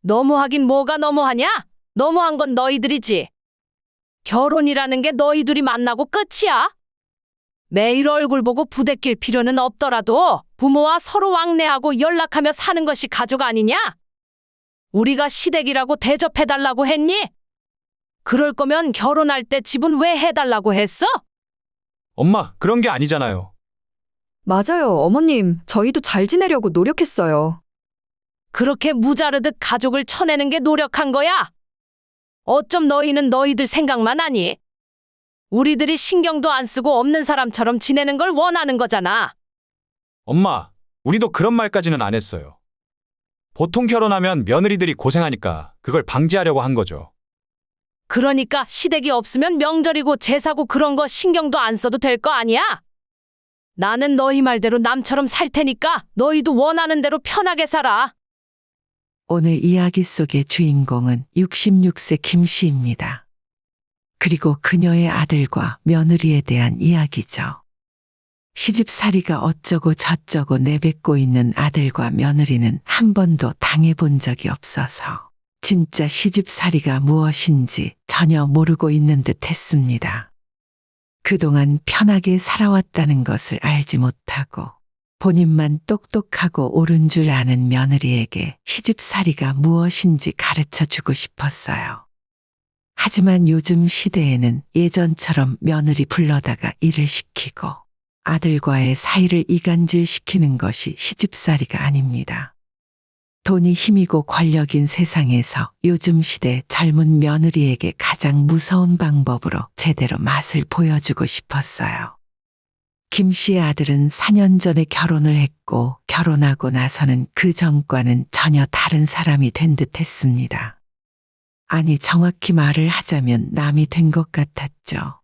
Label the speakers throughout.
Speaker 1: 너무하긴 뭐가 너무하냐? 너무한 건 너희들이지. 결혼이라는 게 너희 둘이 만나고 끝이야. 매일 얼굴 보고 부대낄 필요는 없더라도 부모와 서로 왕래하고 연락하며 사는 것이 가족 아니냐? 우리가 시댁이라고 대접해달라고 했니? 그럴 거면 결혼할 때 집은 왜 해달라고 했어?
Speaker 2: 엄마, 그런 게 아니잖아요.
Speaker 3: 맞아요, 어머님. 저희도 잘 지내려고 노력했어요.
Speaker 1: 그렇게 무자르듯 가족을 쳐내는 게 노력한 거야? 어쩜 너희는 너희들 생각만 하니? 우리들이 신경도 안 쓰고 없는 사람처럼 지내는 걸 원하는 거잖아.
Speaker 2: 엄마, 우리도 그런 말까지는 안 했어요. 보통 결혼하면 며느리들이 고생하니까 그걸 방지하려고 한 거죠.
Speaker 1: 그러니까 시댁이 없으면 명절이고 제사고 그런 거 신경도 안 써도 될 거 아니야? 나는 너희 말대로 남처럼 살 테니까 너희도 원하는 대로 편하게 살아.
Speaker 4: 오늘 이야기 속의 주인공은 66세 김씨입니다. 그리고 그녀의 아들과 며느리에 대한 이야기죠. 시집살이가 어쩌고 저쩌고 내뱉고 있는 아들과 며느리는 한 번도 당해본 적이 없어서 진짜 시집살이가 무엇인지 전혀 모르고 있는 듯 했습니다. 그동안 편하게 살아왔다는 것을 알지 못하고 본인만 똑똑하고 옳은 줄 아는 며느리에게 시집살이가 무엇인지 가르쳐 주고 싶었어요. 하지만 요즘 시대에는 예전처럼 며느리 불러다가 일을 시키고 아들과의 사이를 이간질시키는 것이 시집살이가 아닙니다. 돈이 힘이고 권력인 세상에서 요즘 시대 젊은 며느리에게 가장 무서운 방법으로 제대로 맛을 보여주고 싶었어요. 김 씨의 아들은 4년 전에 결혼을 했고 결혼하고 나서는 그 전과는 전혀 다른 사람이 된 듯 했습니다. 아니, 정확히 말을 하자면 남이 된 것 같았죠.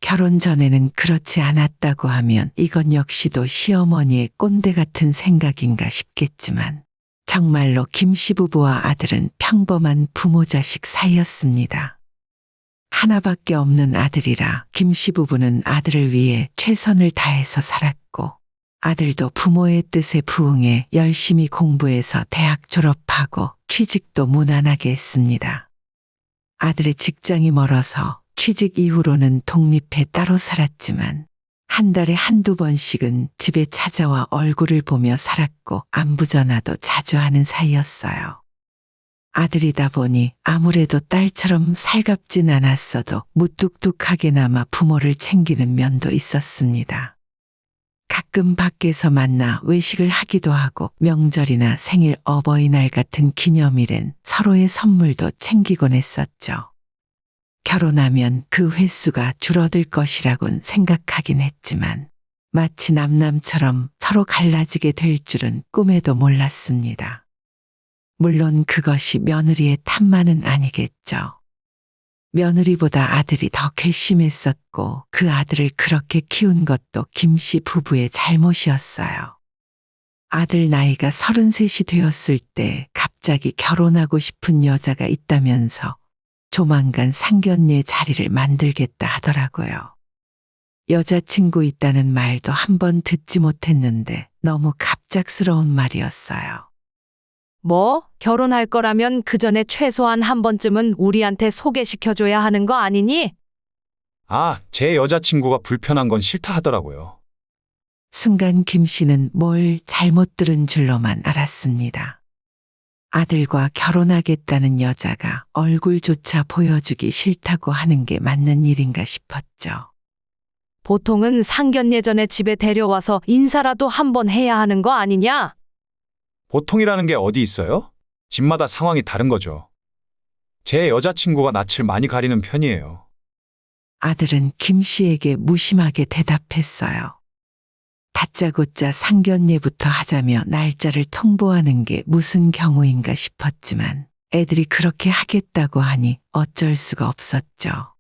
Speaker 4: 결혼 전에는 그렇지 않았다고 하면 이건 역시도 시어머니의 꼰대 같은 생각인가 싶겠지만 정말로 김 씨 부부와 아들은 평범한 부모 자식 사이였습니다. 하나밖에 없는 아들이라 김 씨 부부는 아들을 위해 최선을 다해서 살았고 아들도 부모의 뜻에 부응해 열심히 공부해서 대학 졸업하고 취직도 무난하게 했습니다. 아들의 직장이 멀어서 취직 이후로는 독립해 따로 살았지만 한 달에 한두 번씩은 집에 찾아와 얼굴을 보며 살았고 안부 전화도 자주 하는 사이였어요. 아들이다 보니 아무래도 딸처럼 살갑진 않았어도 무뚝뚝하게나마 부모를 챙기는 면도 있었습니다. 가끔 밖에서 만나 외식을 하기도 하고 명절이나 생일, 어버이날 같은 기념일엔 서로의 선물도 챙기곤 했었죠. 결혼하면 그 횟수가 줄어들 것이라곤 생각하긴 했지만 마치 남남처럼 서로 갈라지게 될 줄은 꿈에도 몰랐습니다. 물론 그것이 며느리의 탓만은 아니겠죠. 며느리보다 아들이 더 괘씸했었고 그 아들을 그렇게 키운 것도 김 씨 부부의 잘못이었어요. 아들 나이가 33이 되었을 때 갑자기 결혼하고 싶은 여자가 있다면서 조만간 상견례 자리를 만들겠다 하더라고요. 여자친구 있다는 말도 한 번 듣지 못했는데 너무 갑작스러운 말이었어요.
Speaker 1: 뭐? 결혼할 거라면 그 전에 최소한 한 번쯤은 우리한테 소개시켜줘야 하는 거 아니니?
Speaker 2: 아, 제 여자친구가 불편한 건 싫다 하더라고요.
Speaker 4: 순간 김 씨는 뭘 잘못 들은 줄로만 알았습니다. 아들과 결혼하겠다는 여자가 얼굴조차 보여주기 싫다고 하는 게 맞는 일인가 싶었죠.
Speaker 1: 보통은 상견례 전에 집에 데려와서 인사라도 한번 해야 하는 거 아니냐?
Speaker 2: 보통이라는 게 어디 있어요? 집마다 상황이 다른 거죠. 제 여자친구가 낯을 많이 가리는 편이에요.
Speaker 4: 아들은 김 씨에게 무심하게 대답했어요. 다짜고짜 상견례부터 하자며 날짜를 통보하는 게 무슨 경우인가 싶었지만 애들이 그렇게 하겠다고 하니 어쩔 수가 없었죠.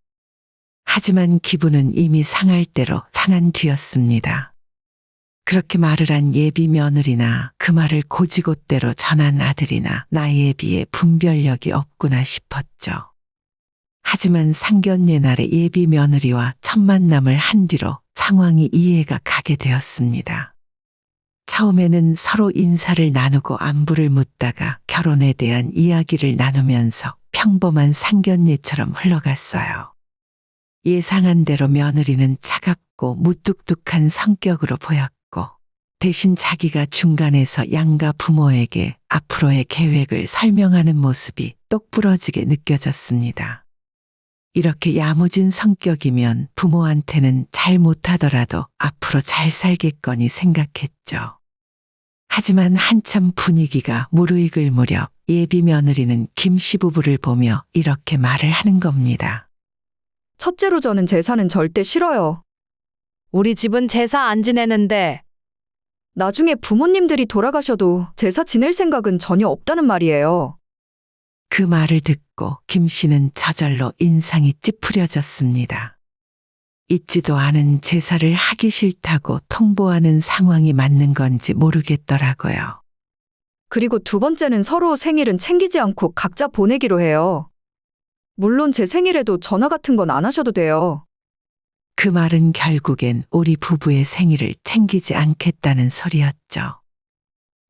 Speaker 4: 하지만 기분은 이미 상할 대로 상한 뒤였습니다. 그렇게 말을 한 예비 며느리나 그 말을 고지곳대로 전한 아들이나 나이에 비해 분별력이 없구나 싶었죠. 하지만 상견례 날에 예비 며느리와 첫 만남을 한 뒤로 상황이 이해가 가게 되었습니다. 처음에는 서로 인사를 나누고 안부를 묻다가 결혼에 대한 이야기를 나누면서 평범한 상견례처럼 흘러갔어요. 예상한 대로 며느리는 차갑고 무뚝뚝한 성격으로 보였고, 대신 자기가 중간에서 양가 부모에게 앞으로의 계획을 설명하는 모습이 똑부러지게 느껴졌습니다. 이렇게 야무진 성격이면 부모한테는 잘 못하더라도 앞으로 잘 살겠거니 생각했죠. 하지만 한참 분위기가 무르익을 무렵 예비 며느리는 김씨 부부를 보며 이렇게 말을 하는 겁니다.
Speaker 3: 첫째로 저는 제사는 절대 싫어요.
Speaker 1: 우리 집은 제사 안 지내는데
Speaker 3: 나중에 부모님들이 돌아가셔도 제사 지낼 생각은 전혀 없다는 말이에요.
Speaker 4: 그 말을 듣고 김 씨는 저절로 인상이 찌푸려졌습니다. 있지도 않은 제사를 하기 싫다고 통보하는 상황이 맞는 건지 모르겠더라고요.
Speaker 3: 그리고 두 번째는 서로 생일은 챙기지 않고 각자 보내기로 해요. 물론 제 생일에도 전화 같은 건 안 하셔도 돼요.
Speaker 4: 그 말은 결국엔 우리 부부의 생일을 챙기지 않겠다는 소리였죠.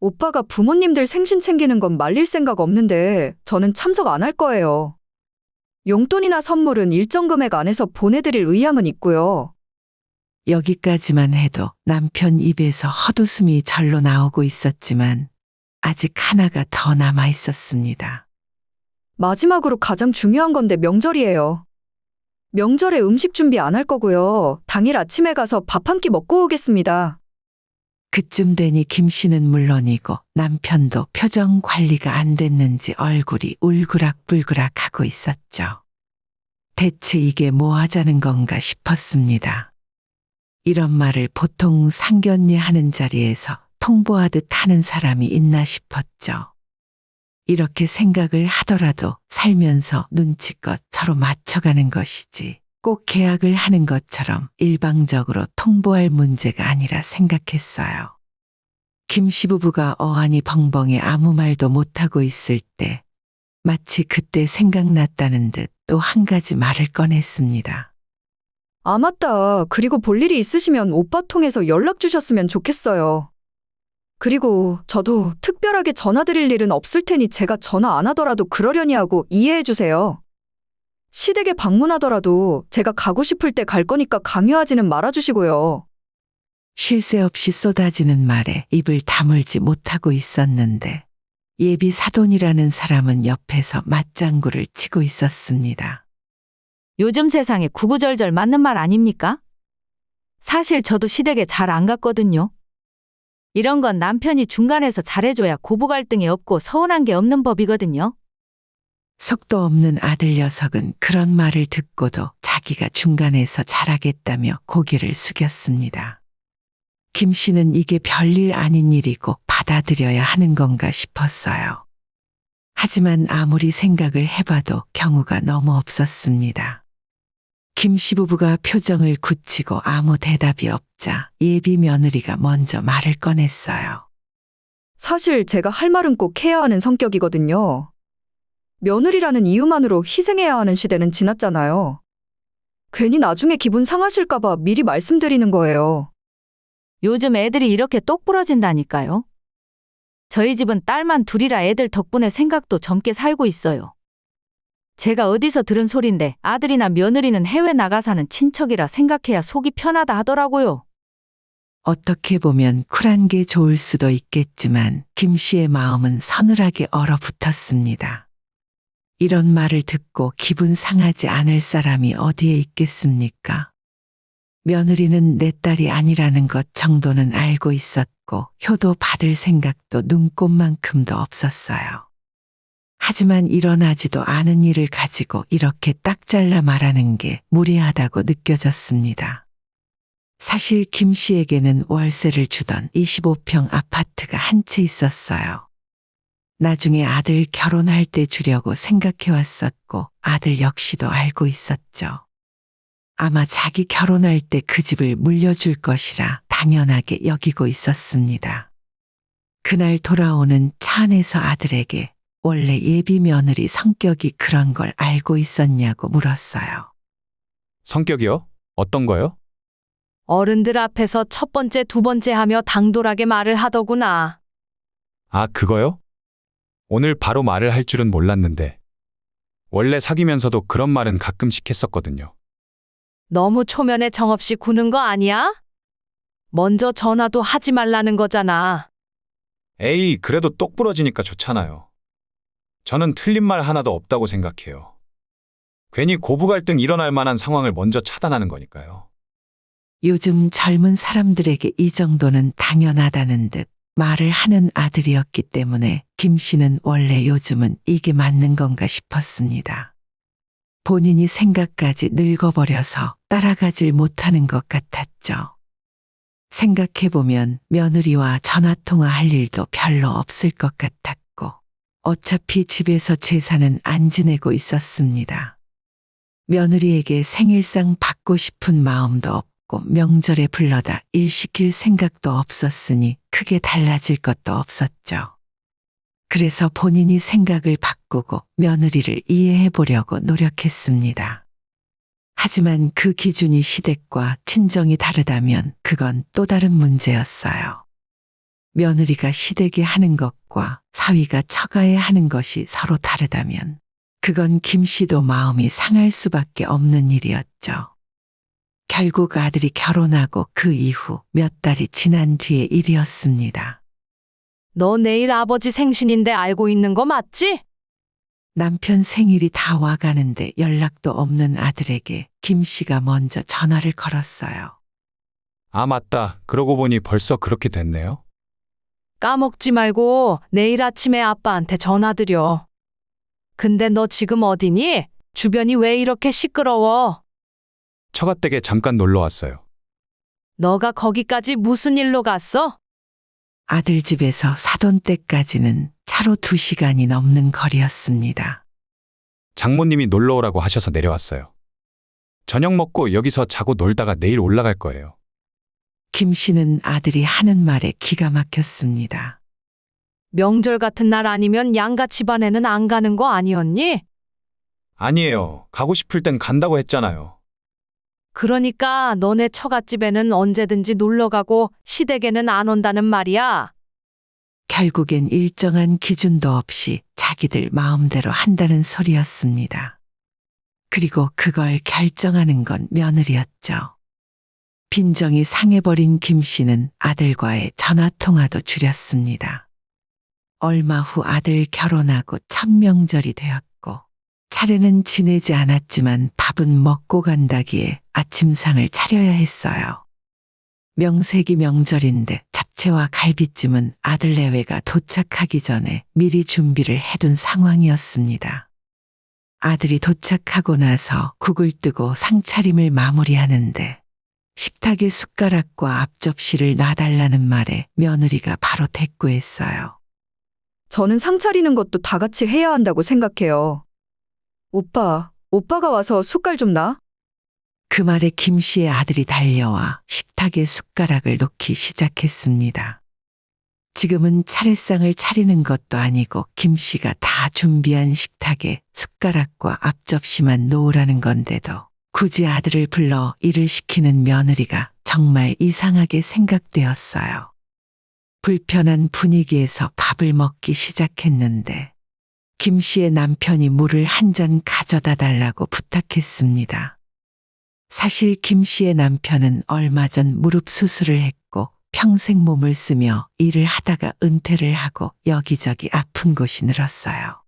Speaker 3: 오빠가 부모님들 생신 챙기는 건 말릴 생각 없는데 저는 참석 안 할 거예요. 용돈이나 선물은 일정 금액 안에서 보내드릴 의향은 있고요.
Speaker 4: 여기까지만 해도 남편 입에서 헛웃음이 절로 나오고 있었지만 아직 하나가 더 남아 있었습니다.
Speaker 3: 마지막으로 가장 중요한 건데 명절이에요. 명절에 음식 준비 안 할 거고요. 당일 아침에 가서 밥 한 끼 먹고 오겠습니다.
Speaker 4: 그쯤 되니 김 씨는 물론이고 남편도 표정 관리가 안 됐는지 얼굴이 울그락불그락 하고 있었죠. 대체 이게 뭐 하자는 건가 싶었습니다. 이런 말을 보통 상견례 하는 자리에서 통보하듯 하는 사람이 있나 싶었죠. 이렇게 생각을 하더라도 살면서 눈치껏 서로 맞춰가는 것이지 꼭 계약을 하는 것처럼 일방적으로 통보할 문제가 아니라 생각했어요. 김 씨 부부가 어안이 벙벙해 아무 말도 못하고 있을 때 마치 그때 생각났다는 듯 또 한 가지 말을 꺼냈습니다.
Speaker 3: 아, 맞다. 그리고 볼 일이 있으시면 오빠 통해서 연락 주셨으면 좋겠어요. 그리고 저도 특별하게 전화 드릴 일은 없을 테니 제가 전화 안 하더라도 그러려니 하고 이해해 주세요. 시댁에 방문하더라도 제가 가고 싶을 때 갈 거니까 강요하지는 말아주시고요.
Speaker 4: 쉴 새 없이 쏟아지는 말에 입을 다물지 못하고 있었는데 예비 사돈이라는 사람은 옆에서 맞장구를 치고 있었습니다.
Speaker 5: 요즘 세상에 구구절절 맞는 말 아닙니까? 사실 저도 시댁에 잘 안 갔거든요. 이런 건 남편이 중간에서 잘해줘야 고부 갈등이 없고 서운한 게 없는 법이거든요.
Speaker 4: 속도 없는 아들 녀석은 그런 말을 듣고도 자기가 중간에서 잘하겠다며 고개를 숙였습니다. 김 씨는 이게 별일 아닌 일이고 받아들여야 하는 건가 싶었어요. 하지만 아무리 생각을 해봐도 경우가 너무 없었습니다. 김 씨 부부가 표정을 굳히고 아무 대답이 없자 예비 며느리가 먼저 말을 꺼냈어요.
Speaker 3: 사실 제가 할 말은 꼭 해야 하는 성격이거든요. 며느리라는 이유만으로 희생해야 하는 시대는 지났잖아요. 괜히 나중에 기분 상하실까봐 미리 말씀드리는 거예요.
Speaker 5: 요즘 애들이 이렇게 똑 부러진다니까요. 저희 집은 딸만 둘이라 애들 덕분에 생각도 젊게 살고 있어요. 제가 어디서 들은 소린데 아들이나 며느리는 해외 나가 사는 친척이라 생각해야 속이 편하다 하더라고요.
Speaker 4: 어떻게 보면 쿨한 게 좋을 수도 있겠지만 김 씨의 마음은 서늘하게 얼어붙었습니다. 이런 말을 듣고 기분 상하지 않을 사람이 어디에 있겠습니까? 며느리는 내 딸이 아니라는 것 정도는 알고 있었고 효도 받을 생각도 눈꼽만큼도 없었어요. 하지만 일어나지도 않은 일을 가지고 이렇게 딱 잘라 말하는 게 무례하다고 느껴졌습니다. 사실 김 씨에게는 월세를 주던 25평 아파트가 한 채 있었어요. 나중에 아들 결혼할 때 주려고 생각해왔었고 아들 역시도 알고 있었죠. 아마 자기 결혼할 때 그 집을 물려줄 것이라 당연하게 여기고 있었습니다. 그날 돌아오는 차 안에서 아들에게 원래 예비 며느리 성격이 그런 걸 알고 있었냐고 물었어요.
Speaker 2: 성격이요? 어떤 거요?
Speaker 1: 어른들 앞에서 첫 번째, 두 번째 하며 당돌하게 말을 하더구나.
Speaker 2: 아, 그거요? 오늘 바로 말을 할 줄은 몰랐는데. 원래 사귀면서도 그런 말은 가끔씩 했었거든요.
Speaker 1: 너무 초면에 정없이 구는 거 아니야? 먼저 전화도 하지 말라는 거잖아.
Speaker 2: 에이, 그래도 똑 부러지니까 좋잖아요. 저는 틀린 말 하나도 없다고 생각해요. 괜히 고부 갈등 일어날 만한 상황을 먼저 차단하는 거니까요.
Speaker 4: 요즘 젊은 사람들에게 이 정도는 당연하다는 듯 말을 하는 아들이었기 때문에 김 씨는 원래 요즘은 이게 맞는 건가 싶었습니다. 본인이 생각까지 늙어버려서 따라가질 못하는 것 같았죠. 생각해보면 며느리와 전화통화할 일도 별로 없을 것 같았고 어차피 집에서 제사는 안 지내고 있었습니다. 며느리에게 생일상 받고 싶은 마음도 없고 명절에 불러다 일 시킬 생각도 없었으니 크게 달라질 것도 없었죠. 그래서 본인이 생각을 바꾸고 며느리를 이해해 보려고 노력했습니다. 하지만 그 기준이 시댁과 친정이 다르다면 그건 또 다른 문제였어요. 며느리가 시댁에 하는 것과 사위가 처가에 하는 것이 서로 다르다면 그건 김 씨도 마음이 상할 수밖에 없는 일이었죠. 결국 아들이 결혼하고 그 이후 몇 달이 지난 뒤의 일이었습니다.
Speaker 1: 너 내일 아버지 생신인데 알고 있는 거 맞지?
Speaker 4: 남편 생일이 다 와가는데 연락도 없는 아들에게 김 씨가 먼저 전화를 걸었어요.
Speaker 2: 아, 맞다. 그러고 보니 벌써 그렇게 됐네요.
Speaker 1: 까먹지 말고 내일 아침에 아빠한테 전화드려. 근데 너 지금 어디니? 주변이 왜 이렇게 시끄러워?
Speaker 2: 처가댁에 잠깐 놀러 왔어요.
Speaker 1: 너가 거기까지 무슨 일로 갔어?
Speaker 4: 아들 집에서 사돈 댁까지는 차로 2시간이 넘는 거리였습니다.
Speaker 2: 장모님이 놀러 오라고 하셔서 내려왔어요. 저녁 먹고 여기서 자고 놀다가 내일 올라갈 거예요.
Speaker 4: 김 씨는 아들이 하는 말에 기가 막혔습니다.
Speaker 1: 명절 같은 날 아니면 양가 집안에는 안 가는 거 아니었니?
Speaker 2: 아니에요. 가고 싶을 땐 간다고 했잖아요.
Speaker 1: 그러니까 너네 처갓집에는 언제든지 놀러 가고 시댁에는 안 온다는 말이야.
Speaker 4: 결국엔 일정한 기준도 없이 자기들 마음대로 한다는 소리였습니다. 그리고 그걸 결정하는 건 며느리였죠. 빈정이 상해버린 김 씨는 아들과의 전화통화도 줄였습니다. 얼마 후 아들 결혼하고 첫 명절이 되었고 차례는 지내지 않았지만 밥은 먹고 간다기에 아침상을 차려야 했어요. 명세기 명절인데 잡채와 갈비찜은 아들 내외가 도착하기 전에 미리 준비를 해둔 상황이었습니다. 아들이 도착하고 나서 국을 뜨고 상차림을 마무리하는데 식탁에 숟가락과 앞접시를 놔달라는 말에 며느리가 바로 대꾸했어요.
Speaker 3: 저는 상 차리는 것도 다 같이 해야 한다고 생각해요. 오빠가 와서 숟갈 좀 놔?
Speaker 4: 그 말에 김 씨의 아들이 달려와 식탁에 숟가락을 놓기 시작했습니다. 지금은 차례상을 차리는 것도 아니고 김 씨가 다 준비한 식탁에 숟가락과 앞접시만 놓으라는 건데도 굳이 아들을 불러 일을 시키는 며느리가 정말 이상하게 생각되었어요. 불편한 분위기에서 밥을 먹기 시작했는데 김 씨의 남편이 물을 한 잔 가져다 달라고 부탁했습니다. 사실 김 씨의 남편은 얼마 전 무릎 수술을 했고 평생 몸을 쓰며 일을 하다가 은퇴를 하고 여기저기 아픈 곳이 늘었어요.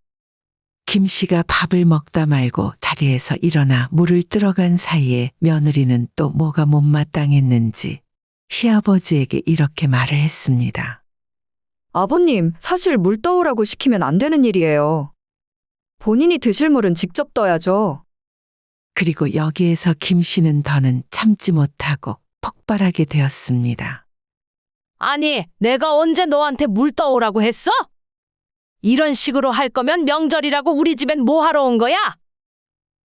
Speaker 4: 김 씨가 밥을 먹다 말고 자리에서 일어나 물을 뜨러간 사이에 며느리는 또 뭐가 못마땅했는지 시아버지에게 이렇게 말을 했습니다.
Speaker 3: 아버님, 사실 물 떠오라고 시키면 안 되는 일이에요. 본인이 드실 물은 직접 떠야죠.
Speaker 4: 그리고 여기에서 김 씨는 더는 참지 못하고 폭발하게 되었습니다.
Speaker 1: 아니, 내가 언제 너한테 물 떠오라고 했어? 이런 식으로 할 거면 명절이라고 우리 집엔 뭐 하러 온 거야?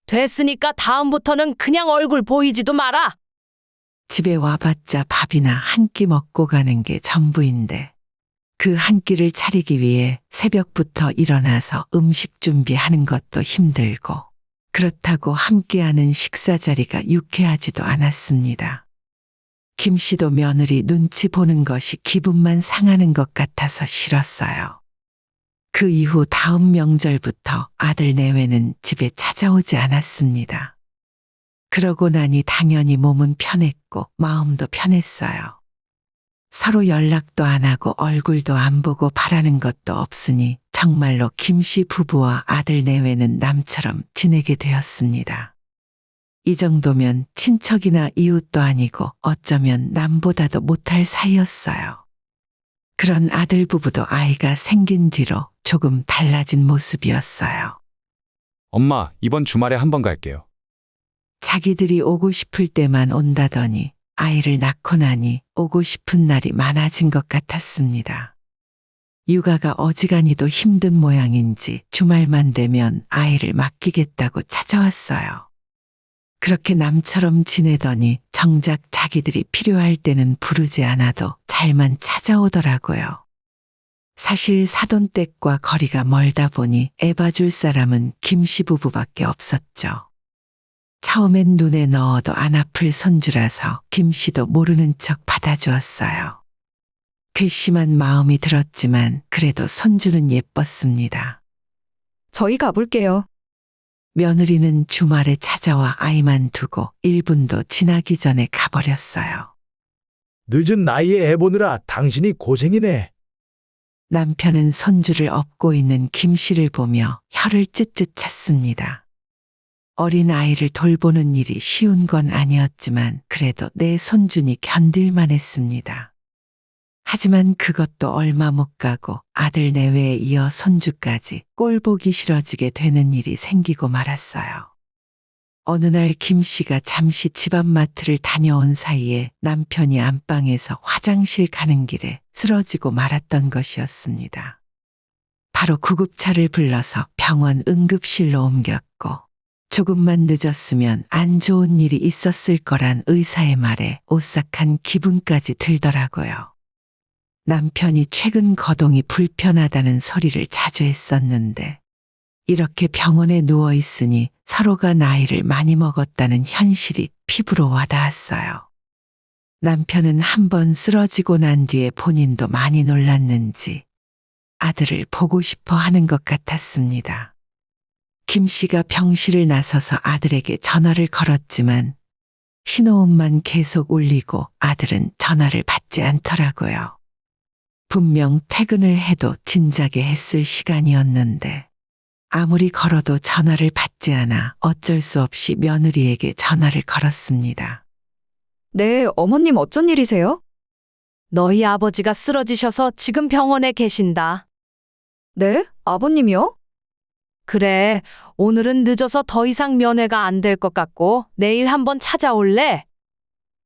Speaker 1: 됐으니까 다음부터는 그냥 얼굴 보이지도 마라.
Speaker 4: 집에 와봤자 밥이나 한 끼 먹고 가는 게 전부인데 그 한 끼를 차리기 위해 새벽부터 일어나서 음식 준비하는 것도 힘들고 그렇다고 함께하는 식사 자리가 유쾌하지도 않았습니다. 김 씨도 며느리 눈치 보는 것이 기분만 상하는 것 같아서 싫었어요. 그 이후 다음 명절부터 아들 내외는 집에 찾아오지 않았습니다. 그러고 나니 당연히 몸은 편했고 마음도 편했어요. 서로 연락도 안 하고 얼굴도 안 보고 바라는 것도 없으니 정말로 김 씨 부부와 아들 내외는 남처럼 지내게 되었습니다. 이 정도면 친척이나 이웃도 아니고 어쩌면 남보다도 못할 사이였어요. 그런 아들 부부도 아이가 생긴 뒤로 조금 달라진 모습이었어요.
Speaker 2: 엄마, 이번 주말에 한번 갈게요.
Speaker 4: 자기들이 오고 싶을 때만 온다더니 아이를 낳고 나니 오고 싶은 날이 많아진 것 같았습니다. 육아가 어지간히도 힘든 모양인지 주말만 되면 아이를 맡기겠다고 찾아왔어요. 그렇게 남처럼 지내더니 정작 자기들이 필요할 때는 부르지 않아도 잘만 찾아오더라고요. 사실 사돈댁과 거리가 멀다 보니 애봐줄 사람은 김씨 부부밖에 없었죠. 처음엔 눈에 넣어도 안 아플 손주라서 김씨도 모르는 척 받아주었어요. 괘씸한 마음이 들었지만 그래도 손주는 예뻤습니다.
Speaker 3: 저희 가볼게요.
Speaker 4: 며느리는 주말에 찾아와 아이만 두고 1분도 지나기 전에 가버렸어요.
Speaker 6: 늦은 나이에 애 보느라 당신이 고생이네.
Speaker 4: 남편은 손주를 업고 있는 김 씨를 보며 혀를 쯧쯧 찼습니다. 어린 아이를 돌보는 일이 쉬운 건 아니었지만 그래도 내 손주니 견딜만 했습니다. 하지만 그것도 얼마 못 가고 아들 내외에 이어 손주까지 꼴 보기 싫어지게 되는 일이 생기고 말았어요. 어느 날 김 씨가 잠시 집 앞마트를 다녀온 사이에 남편이 안방에서 화장실 가는 길에 쓰러지고 말았던 것이었습니다. 바로 구급차를 불러서 병원 응급실로 옮겼고 조금만 늦었으면 안 좋은 일이 있었을 거란 의사의 말에 오싹한 기분까지 들더라고요. 남편이 최근 거동이 불편하다는 소리를 자주 했었는데 이렇게 병원에 누워 있으니 서로가 나이를 많이 먹었다는 현실이 피부로 와닿았어요. 남편은 한번 쓰러지고 난 뒤에 본인도 많이 놀랐는지 아들을 보고 싶어 하는 것 같았습니다. 김 씨가 병실을 나서서 아들에게 전화를 걸었지만 신호음만 계속 울리고 아들은 전화를 받지 않더라고요. 분명 퇴근을 해도 진작에 했을 시간이었는데 아무리 걸어도 전화를 받지 않아 어쩔 수 없이 며느리에게 전화를 걸었습니다.
Speaker 3: 네, 어머님 어쩐 일이세요?
Speaker 1: 너희 아버지가 쓰러지셔서 지금 병원에 계신다.
Speaker 3: 네? 아버님이요?
Speaker 1: 그래, 오늘은 늦어서 더 이상 면회가 안 될 것 같고 내일 한번 찾아올래?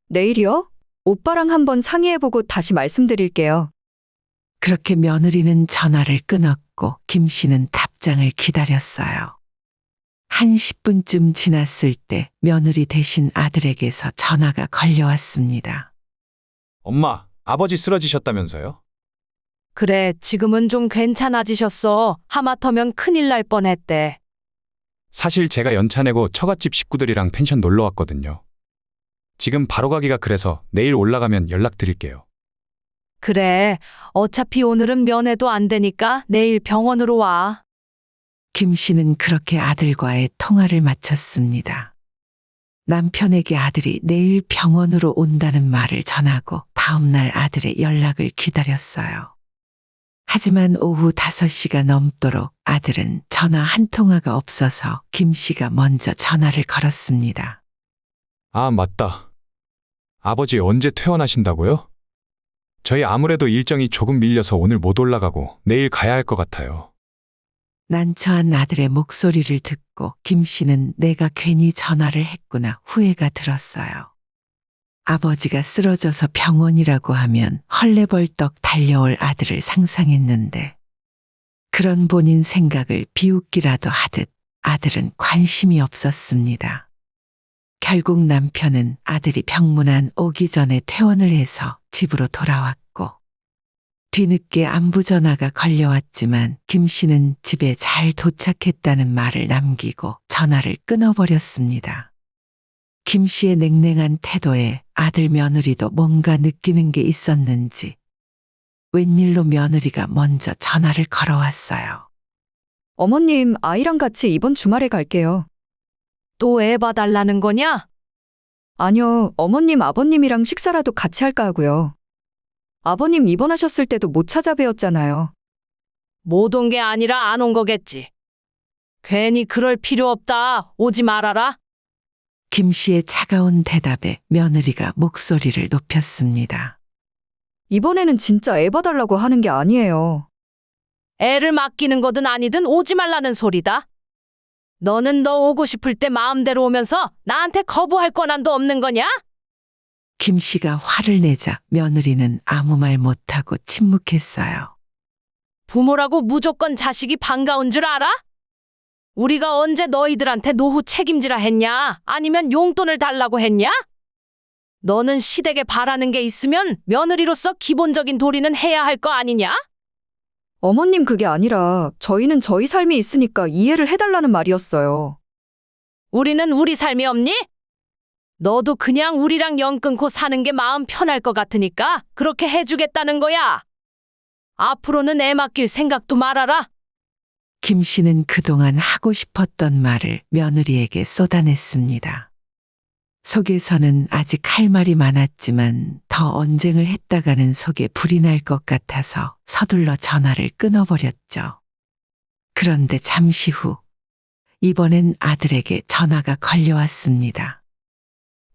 Speaker 3: 내일이요? 오빠랑 한번 상의해보고 다시 말씀드릴게요.
Speaker 4: 그렇게 며느리는 전화를 끊었고 김 씨는 답장을 기다렸어요. 한 10분쯤 지났을 때 며느리 대신 아들에게서 전화가 걸려왔습니다.
Speaker 2: 엄마, 아버지 쓰러지셨다면서요?
Speaker 1: 그래, 지금은 좀 괜찮아지셨어. 하마터면 큰일 날 뻔했대.
Speaker 2: 사실 제가 연차 내고 처갓집 식구들이랑 펜션 놀러 왔거든요. 지금 바로 가기가 그래서 내일 올라가면 연락드릴게요.
Speaker 1: 그래, 어차피 오늘은 면회도 안 되니까 내일 병원으로 와.
Speaker 4: 김 씨는 그렇게 아들과의 통화를 마쳤습니다. 남편에게 아들이 내일 병원으로 온다는 말을 전하고 다음날 아들의 연락을 기다렸어요. 하지만 오후 5시가 넘도록 아들은 전화 한 통화가 없어서 김 씨가 먼저 전화를 걸었습니다.
Speaker 2: 아, 맞다. 아버지 언제 퇴원하신다고요? 저희 아무래도 일정이 조금 밀려서 오늘 못 올라가고 내일 가야 할 것 같아요.
Speaker 4: 난처한 아들의 목소리를 듣고 김 씨는 내가 괜히 전화를 했구나 후회가 들었어요. 아버지가 쓰러져서 병원이라고 하면 헐레벌떡 달려올 아들을 상상했는데 그런 본인 생각을 비웃기라도 하듯 아들은 관심이 없었습니다. 결국 남편은 아들이 병문안 오기 전에 퇴원을 해서 집으로 돌아왔고 뒤늦게 안부 전화가 걸려왔지만 김 씨는 집에 잘 도착했다는 말을 남기고 전화를 끊어버렸습니다. 김 씨의 냉랭한 태도에 아들 며느리도 뭔가 느끼는 게 있었는지 웬일로 며느리가 먼저 전화를 걸어왔어요.
Speaker 3: 어머님, 아이랑 같이 이번 주말에 갈게요.
Speaker 1: 또 애 봐달라는 거냐?
Speaker 3: 아니요, 어머님, 아버님이랑 식사라도 같이 할까 하고요. 아버님 입원하셨을 때도 못 찾아뵈었잖아요.
Speaker 1: 못 온 게 아니라 안 온 거겠지. 괜히 그럴 필요 없다. 오지 말아라.
Speaker 4: 김 씨의 차가운 대답에 며느리가 목소리를 높였습니다.
Speaker 3: 이번에는 진짜 애 봐달라고 하는 게 아니에요.
Speaker 1: 애를 맡기는 거든 아니든 오지 말라는 소리다. 너는 너 오고 싶을 때 마음대로 오면서 나한테 거부할 권한도 없는 거냐?
Speaker 4: 김 씨가 화를 내자 며느리는 아무 말 못하고 침묵했어요.
Speaker 1: 부모라고 무조건 자식이 반가운 줄 알아? 우리가 언제 너희들한테 노후 책임지라 했냐? 아니면 용돈을 달라고 했냐? 너는 시댁에 바라는 게 있으면 며느리로서 기본적인 도리는 해야 할 거 아니냐?
Speaker 3: 어머님, 그게 아니라 저희는 저희 삶이 있으니까 이해를 해달라는 말이었어요.
Speaker 1: 우리는 우리 삶이 없니? 너도 그냥 우리랑 연 끊고 사는 게 마음 편할 것 같으니까 그렇게 해주겠다는 거야. 앞으로는 애 맡길 생각도 말아라.
Speaker 4: 김 씨는 그동안 하고 싶었던 말을 며느리에게 쏟아냈습니다. 속에서는 아직 할 말이 많았지만 더 언쟁을 했다가는 속에 불이 날 것 같아서 서둘러 전화를 끊어버렸죠. 그런데 잠시 후 이번엔 아들에게 전화가 걸려왔습니다.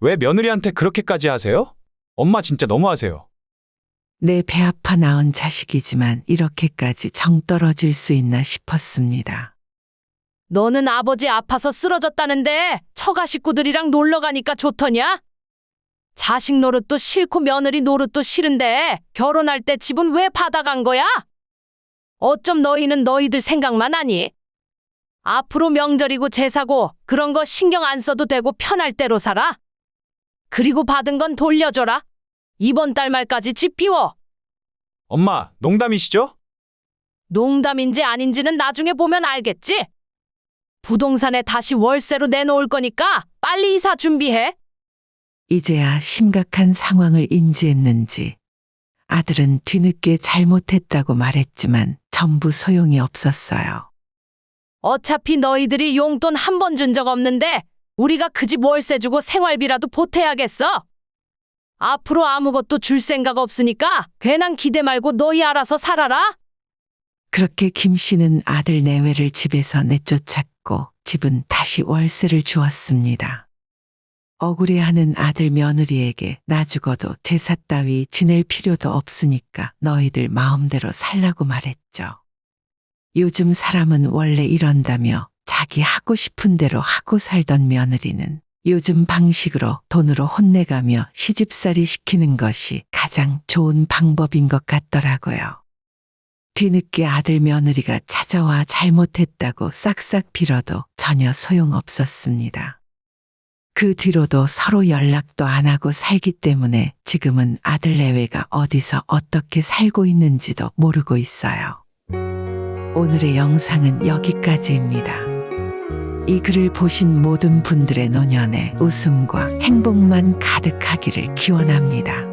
Speaker 2: 왜 며느리한테 그렇게까지 하세요? 엄마 진짜 너무하세요.
Speaker 4: 내 배 아파 낳은 자식이지만 이렇게까지 정 떨어질 수 있나 싶었습니다.
Speaker 1: 너는 아버지 아파서 쓰러졌다는데 처가 식구들이랑 놀러 가니까 좋더냐? 자식 노릇도 싫고 며느리 노릇도 싫은데 결혼할 때 집은 왜 받아간 거야? 어쩜 너희는 너희들 생각만 하니? 앞으로 명절이고 제사고 그런 거 신경 안 써도 되고 편할 대로 살아. 그리고 받은 건 돌려줘라. 이번 달 말까지 집 비워.
Speaker 2: 엄마, 농담이시죠?
Speaker 1: 농담인지 아닌지는 나중에 보면 알겠지? 부동산에 다시 월세로 내놓을 거니까 빨리 이사 준비해.
Speaker 4: 이제야 심각한 상황을 인지했는지 아들은 뒤늦게 잘못했다고 말했지만 전부 소용이 없었어요.
Speaker 1: 어차피 너희들이 용돈 한 번 준 적 없는데 우리가 그 집 월세 주고 생활비라도 보태야겠어. 앞으로 아무것도 줄 생각 없으니까 괜한 기대 말고 너희 알아서 살아라.
Speaker 4: 그렇게 김 씨는 아들 내외를 집에서 내쫓았고 집은 다시 월세를 주었습니다. 억울해하는 아들 며느리에게 나 죽어도 제사 따위 지낼 필요도 없으니까 너희들 마음대로 살라고 말했죠. 요즘 사람은 원래 이런다며 자기 하고 싶은 대로 하고 살던 며느리는 요즘 방식으로 돈으로 혼내가며 시집살이 시키는 것이 가장 좋은 방법인 것 같더라고요. 뒤늦게 아들 며느리가 찾아와 잘못했다고 싹싹 빌어도 전혀 소용없었습니다. 그 뒤로도 서로 연락도 안 하고 살기 때문에 지금은 아들 내외가 어디서 어떻게 살고 있는지도 모르고 있어요. 오늘의 영상은 여기까지입니다. 이 글을 보신 모든 분들의 노년에 웃음과 행복만 가득하기를 기원합니다.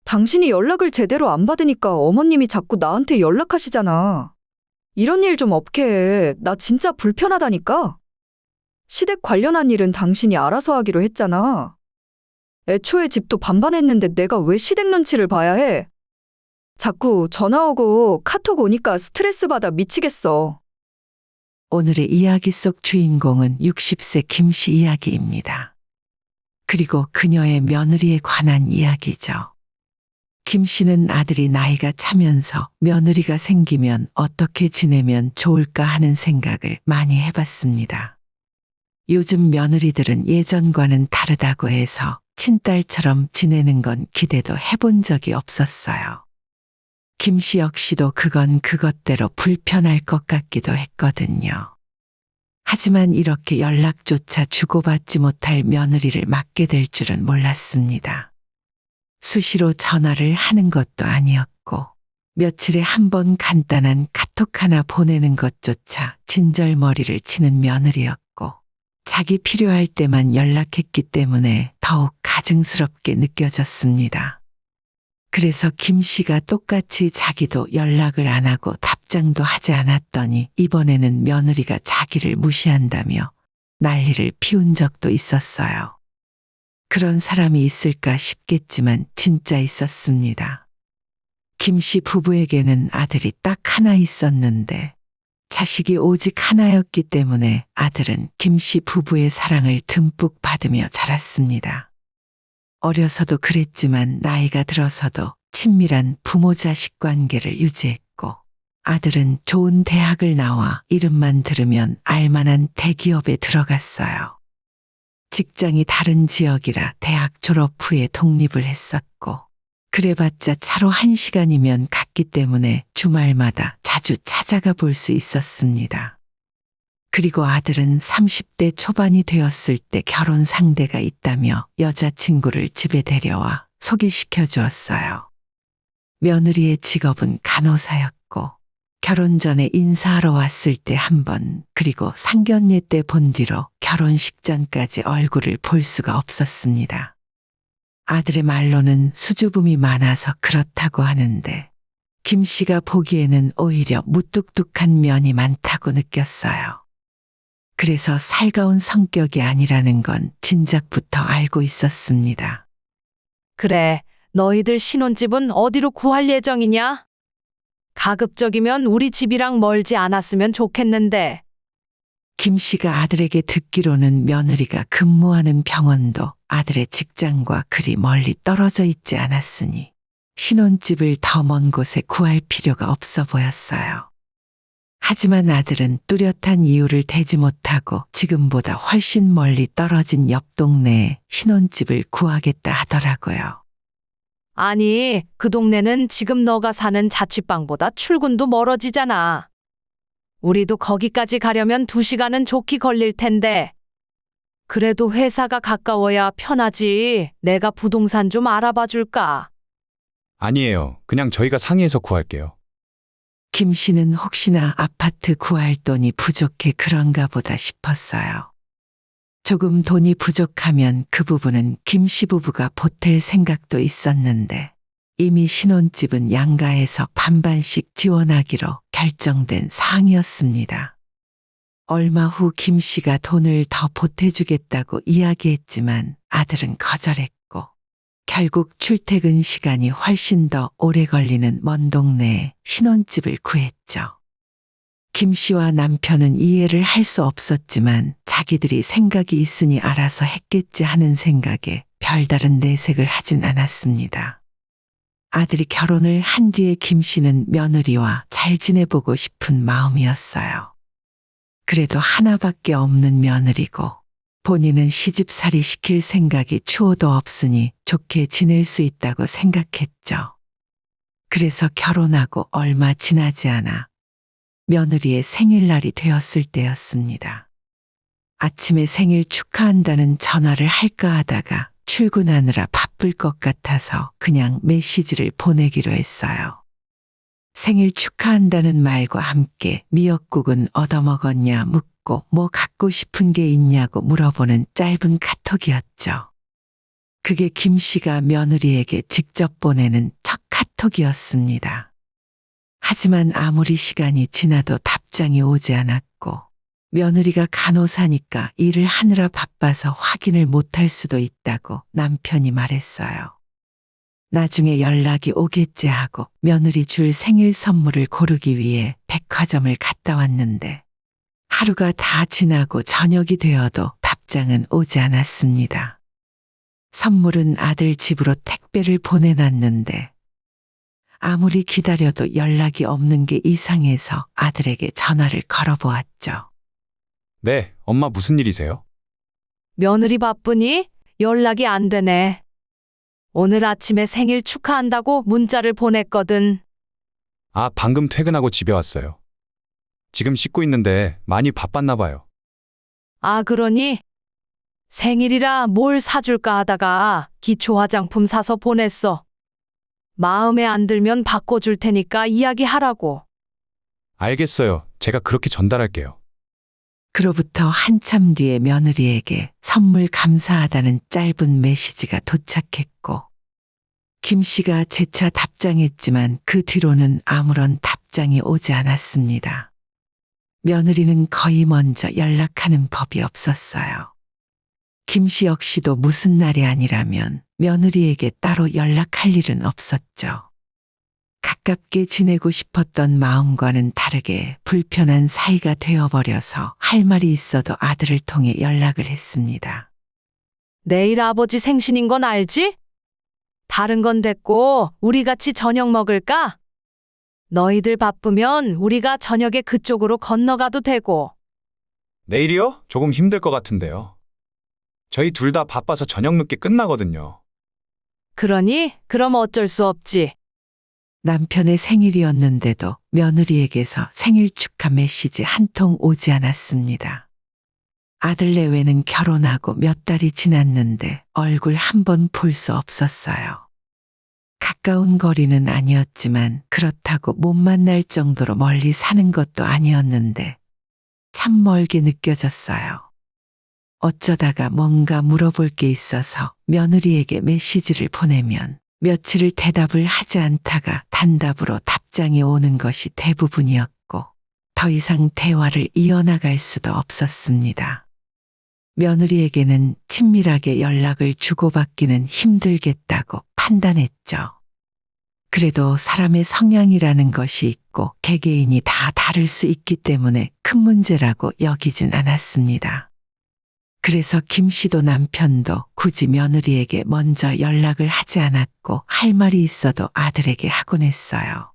Speaker 3: 당신이 연락을 제대로 안 받으니까 어머님이 자꾸 나한테 연락하시잖아. 이런 일 좀 없게 해. 나 진짜 불편하다니까. 시댁 관련한 일은 당신이 알아서 하기로 했잖아. 애초에 집도 반반했는데 내가 왜 시댁 눈치를 봐야 해? 자꾸 전화 오고 카톡 오니까 스트레스 받아 미치겠어.
Speaker 4: 오늘의 이야기 속 주인공은 60세 김 씨 이야기입니다. 그리고 그녀의 며느리에 관한 이야기죠. 김 씨는 아들이 나이가 차면서 며느리가 생기면 어떻게 지내면 좋을까 하는 생각을 많이 해봤습니다. 요즘 며느리들은 예전과는 다르다고 해서 친딸처럼 지내는 건 기대도 해본 적이 없었어요. 김 씨 역시도 그건 그것대로 불편할 것 같기도 했거든요. 하지만 이렇게 연락조차 주고받지 못할 며느리를 맡게 될 줄은 몰랐습니다. 수시로 전화를 하는 것도 아니었고, 며칠에 한 번 간단한 카톡 하나 보내는 것조차 진절머리를 치는 며느리였고, 자기 필요할 때만 연락했기 때문에 더욱 가증스럽게 느껴졌습니다. 그래서 김 씨가 똑같이 자기도 연락을 안 하고 답장도 하지 않았더니 이번에는 며느리가 자기를 무시한다며 난리를 피운 적도 있었어요. 그런 사람이 있을까 싶겠지만 진짜 있었습니다. 김 씨 부부에게는 아들이 딱 하나 있었는데 자식이 오직 하나였기 때문에 아들은 김 씨 부부의 사랑을 듬뿍 받으며 자랐습니다. 어려서도 그랬지만 나이가 들어서도 친밀한 부모 자식 관계를 유지했고, 아들은 좋은 대학을 나와 이름만 들으면 알만한 대기업에 들어갔어요. 직장이 다른 지역이라 대학 졸업 후에 독립을 했었고, 그래봤자 차로 1시간이면 갔기 때문에 주말마다 자주 찾아가 볼 수 있었습니다. 그리고 아들은 30대 초반이 되었을 때 결혼 상대가 있다며 여자친구를 집에 데려와 소개시켜 주었어요. 며느리의 직업은 간호사였고, 결혼 전에 인사하러 왔을 때 한 번, 그리고 상견례 때 본 뒤로 결혼식 전까지 얼굴을 볼 수가 없었습니다. 아들의 말로는 수줍음이 많아서 그렇다고 하는데, 김 씨가 보기에는 오히려 무뚝뚝한 면이 많다고 느꼈어요. 그래서 살가운 성격이 아니라는 건 진작부터 알고 있었습니다.
Speaker 1: 그래, 너희들 신혼집은 어디로 구할 예정이냐? 가급적이면 우리 집이랑 멀지 않았으면 좋겠는데.
Speaker 4: 김 씨가 아들에게 듣기로는 며느리가 근무하는 병원도 아들의 직장과 그리 멀리 떨어져 있지 않았으니 신혼집을 더 먼 곳에 구할 필요가 없어 보였어요. 하지만 아들은 뚜렷한 이유를 대지 못하고 지금보다 훨씬 멀리 떨어진 옆 동네에 신혼집을 구하겠다 하더라고요.
Speaker 1: 아니, 그 동네는 지금 너가 사는 자취방보다 출근도 멀어지잖아. 우리도 거기까지 가려면 2시간은 좋게 걸릴 텐데. 그래도 회사가 가까워야 편하지. 내가 부동산 좀 알아봐 줄까?
Speaker 2: 아니에요. 그냥 저희가 상의해서 구할게요.
Speaker 4: 김 씨는 혹시나 아파트 구할 돈이 부족해 그런가 보다 싶었어요. 조금 돈이 부족하면 그 부분은 김 씨 부부가 보탤 생각도 있었는데 이미 신혼집은 양가에서 반반씩 지원하기로 결정된 사항이었습니다. 얼마 후 김 씨가 돈을 더 보태주겠다고 이야기했지만 아들은 거절했고 결국 출퇴근 시간이 훨씬 더 오래 걸리는 먼 동네에 신혼집을 구했죠. 김 씨와 남편은 이해를 할 수 없었지만 자기들이 생각이 있으니 알아서 했겠지 하는 생각에 별다른 내색을 하진 않았습니다. 아들이 결혼을 한 뒤에 김 씨는 며느리와 잘 지내보고 싶은 마음이었어요. 그래도 하나밖에 없는 며느리고 본인은 시집살이 시킬 생각이 추호도 없으니 좋게 지낼 수 있다고 생각했죠. 그래서 결혼하고 얼마 지나지 않아 며느리의 생일날이 되었을 때였습니다. 아침에 생일 축하한다는 전화를 할까 하다가 출근하느라 바쁠 것 같아서 그냥 메시지를 보내기로 했어요. 생일 축하한다는 말과 함께 미역국은 얻어먹었냐 묻고 뭐 갖고 싶은 게 있냐고 물어보는 짧은 카톡이었죠. 그게 김 씨가 며느리에게 직접 보내는 첫 카톡이었습니다. 하지만 아무리 시간이 지나도 답장이 오지 않았고 며느리가 간호사니까 일을 하느라 바빠서 확인을 못할 수도 있다고 남편이 말했어요. 나중에 연락이 오겠지 하고 며느리 줄 생일 선물을 고르기 위해 백화점을 갔다 왔는데 하루가 다 지나고 저녁이 되어도 답장은 오지 않았습니다. 선물은 아들 집으로 택배를 보내놨는데 아무리 기다려도 연락이 없는 게 이상해서 아들에게 전화를 걸어보았죠.
Speaker 2: 네, 엄마 무슨 일이세요?
Speaker 1: 며느리 바쁘니? 연락이 안 되네. 오늘 아침에 생일 축하한다고 문자를 보냈거든.
Speaker 2: 아, 방금 퇴근하고 집에 왔어요. 지금 씻고 있는데 많이 바빴나 봐요.
Speaker 1: 아, 그러니? 생일이라 뭘 사줄까 하다가 기초 화장품 사서 보냈어. 마음에 안 들면 바꿔줄 테니까 이야기하라고.
Speaker 2: 알겠어요. 제가 그렇게 전달할게요.
Speaker 4: 그로부터 한참 뒤에 며느리에게 선물 감사하다는 짧은 메시지가 도착했고, 김 씨가 재차 답장했지만 그 뒤로는 아무런 답장이 오지 않았습니다. 며느리는 거의 먼저 연락하는 법이 없었어요. 김 씨 역시도 무슨 날이 아니라면 며느리에게 따로 연락할 일은 없었죠. 가깝게 지내고 싶었던 마음과는 다르게 불편한 사이가 되어버려서 할 말이 있어도 아들을 통해 연락을 했습니다.
Speaker 1: 내일 아버지 생신인 건 알지? 다른 건 됐고 우리 같이 저녁 먹을까? 너희들 바쁘면 우리가 저녁에 그쪽으로 건너가도 되고.
Speaker 2: 내일이요? 조금 힘들 것 같은데요. 저희 둘 다 바빠서 저녁 늦게 끝나거든요.
Speaker 1: 그러니 그럼 어쩔 수 없지.
Speaker 4: 남편의 생일이었는데도 며느리에게서 생일 축하 메시지 한 통 오지 않았습니다. 아들 내외는 결혼하고 몇 달이 지났는데 얼굴 한 번 볼 수 없었어요. 가까운 거리는 아니었지만 그렇다고 못 만날 정도로 멀리 사는 것도 아니었는데 참 멀게 느껴졌어요. 어쩌다가 뭔가 물어볼 게 있어서 며느리에게 메시지를 보내면 며칠을 대답을 하지 않다가 단답으로 답장이 오는 것이 대부분이었고 더 이상 대화를 이어나갈 수도 없었습니다. 며느리에게는 친밀하게 연락을 주고받기는 힘들겠다고 판단했죠. 그래도 사람의 성향이라는 것이 있고 개개인이 다 다를 수 있기 때문에 큰 문제라고 여기진 않았습니다. 그래서 김 씨도 남편도 굳이 며느리에게 먼저 연락을 하지 않았고 할 말이 있어도 아들에게 하곤 했어요.